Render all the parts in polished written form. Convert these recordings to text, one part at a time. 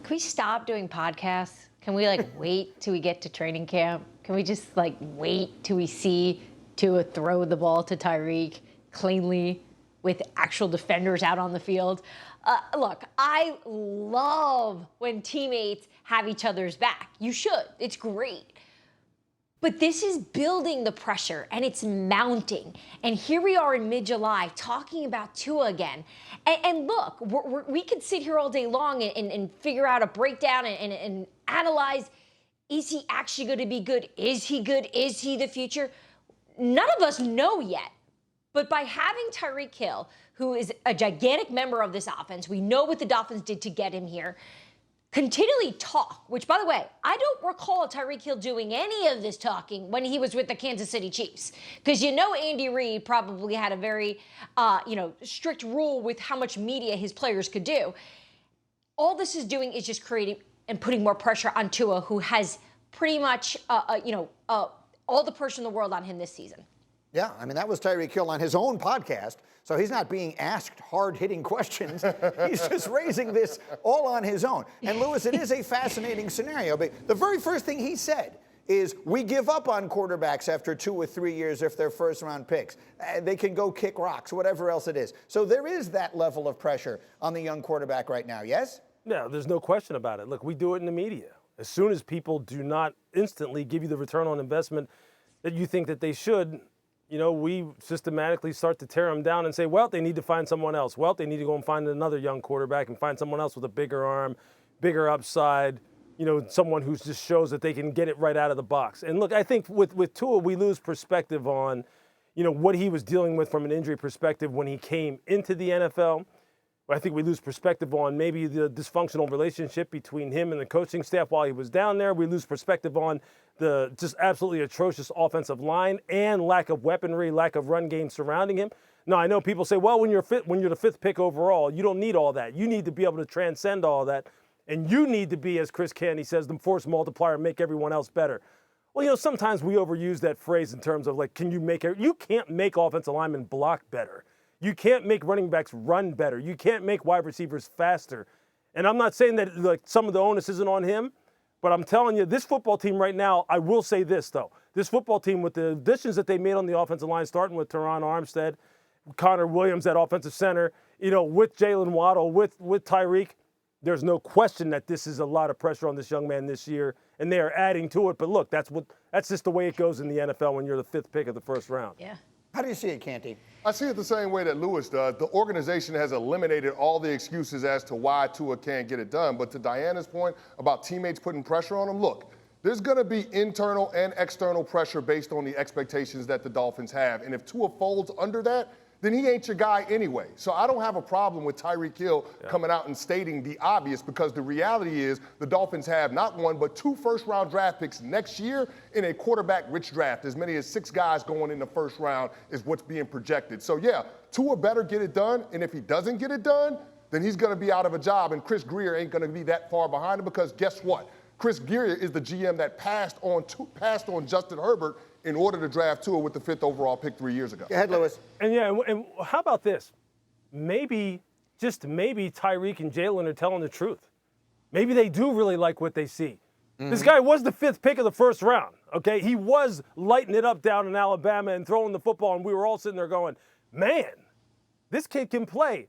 can we stop doing podcasts? Can we wait till we get to training camp? Can we just wait till we see Tua throw the ball to Tyreek cleanly with actual defenders out on the field? Look, I love when teammates have each other's back. You should. It's great. But this is building the pressure, and it's mounting. And here we are in mid-July talking about Tua again. And look, we could sit here all day long and figure out a breakdown and analyze, is he actually going to be good? Is he good? Is he the future? None of us know yet. But by having Tyreek Hill, who is a gigantic member of this offense, we know what the Dolphins did to get him here, continually talk, which, by the way, I don't recall Tyreek Hill doing any of this talking when he was with the Kansas City Chiefs. Because Andy Reid probably had a very, strict rule with how much media his players could do. All this is doing is just creating and putting more pressure on Tua, who has pretty much, all the pressure in the world on him this season. Yeah, I mean, that was Tyreek Hill on his own podcast, so he's not being asked hard-hitting questions. He's just raising this all on his own. And, Lewis, it is a fascinating scenario. But the very first thing he said is, we give up on quarterbacks after 2 or 3 years if they're first-round picks. They can go kick rocks, whatever else it is. So there is that level of pressure on the young quarterback right now, yes? No, there's no question about it. Look, we do it in the media. As soon as people do not instantly give you the return on investment that you think that they should, we systematically start to tear them down and say, well, they need to find someone else. Well, they need to go and find another young quarterback and find someone else with a bigger arm, bigger upside, someone who just shows that they can get it right out of the box. And look, I think with Tua, we lose perspective on, what he was dealing with from an injury perspective when he came into the NFL. I think we lose perspective on maybe the dysfunctional relationship between him and the coaching staff while he was down there. We lose perspective on the just absolutely atrocious offensive line and lack of weaponry, lack of run game surrounding him. Now, I know people say, well, when you're the fifth pick overall, you don't need all that. You need to be able to transcend all that. And you need to be, as Chris Canty says, the force multiplier and make everyone else better. Well, sometimes we overuse that phrase in terms of you can't make offensive linemen block better. You can't make running backs run better. You can't make wide receivers faster. And I'm not saying that some of the onus isn't on him, but I'm telling you, this football team right now, I will say this, though. This football team, with the additions that they made on the offensive line, starting with Teron Armstead, Connor Williams at offensive center, with Jalen Waddle, with Tyreek, there's no question that this is a lot of pressure on this young man this year, and they are adding to it. But look, that's just the way it goes in the NFL when you're the fifth pick of the first round. Yeah. How do you see it, Canty? I see it the same way that Lewis does. The organization has eliminated all the excuses as to why Tua can't get it done. But to Diana's point about teammates putting pressure on him, look, there's going to be internal and external pressure based on the expectations that the Dolphins have. And if Tua folds under that, then he ain't your guy anyway. So I don't have a problem with Tyreek Hill coming out and stating the obvious, because the reality is the Dolphins have not one but 2 first-round draft picks next year in a quarterback-rich draft. As many as 6 guys going in the first round is what's being projected. So, yeah, Tua better get it done, and if he doesn't get it done, then he's going to be out of a job, and Chris Grier ain't going to be that far behind him, because guess what? Chris Grier is the GM that passed on Justin Herbert in order to draft Tua with the 5th overall pick 3 years ago. Go ahead, Lewis. And how about this? Maybe, just maybe, Tyreek and Jalen are telling the truth. Maybe they do really like what they see. Mm-hmm. This guy was the 5th pick of the first round, okay? He was lighting it up down in Alabama and throwing the football, and we were all sitting there going, man, this kid can play.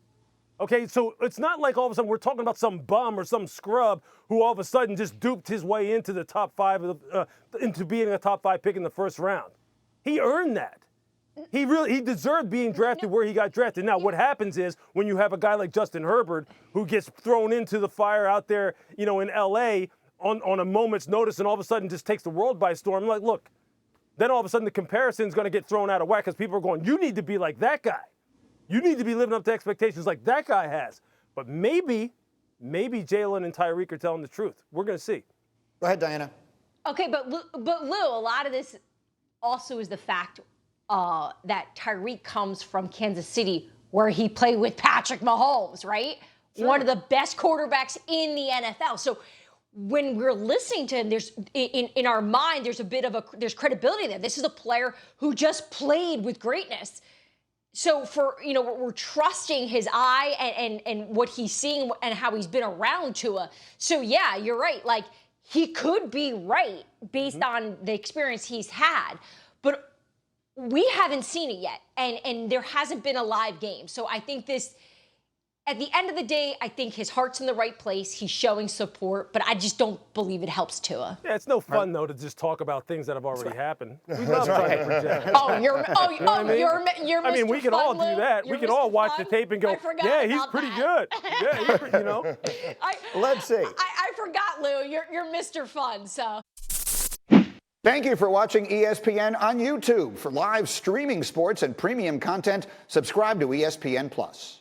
Okay, so it's not like all of a sudden we're talking about some bum or some scrub who all of a sudden just duped his way into the top 5, into being a top 5 pick in the first round. He earned that. He deserved being drafted where he got drafted. Now, what happens is when you have a guy like Justin Herbert who gets thrown into the fire out there, in L.A. on a moment's notice and all of a sudden just takes the world by storm, like, look, then all of a sudden the comparison's going to get thrown out of whack because people are going, you need to be like that guy. You need to be living up to expectations like that guy has. But maybe Jalen and Tyreek are telling the truth. We're going to see. Go ahead, Diana. Okay, but Lou, a lot of this also is the fact that Tyreek comes from Kansas City, where he played with Patrick Mahomes, right? Sure. One of the best quarterbacks in the NFL. So when we're listening to him, there's in our mind, there's credibility there. This is a player who just played with greatness. So we're trusting his eye and what he's seeing and how he's been around Tua. So yeah, you're right. Like, he could be right based on the experience he's had, but we haven't seen it yet, and there hasn't been a live game. So I think this, at the end of the day, I think his heart's in the right place. He's showing support, but I just don't believe it helps Tua. Yeah, it's no fun though to just talk about things that have already happened. We love trying to project. You're I mean, we Mr. can all Fun, do Lou. that. You're We can Mr. all watch the Fun. tape and go, I forgot yeah, he's about pretty that. good. Yeah, Let's see. I forgot, Lou. You're Mr. Fun, so. Thank you for watching ESPN on YouTube. For live streaming sports and premium content, subscribe to ESPN+.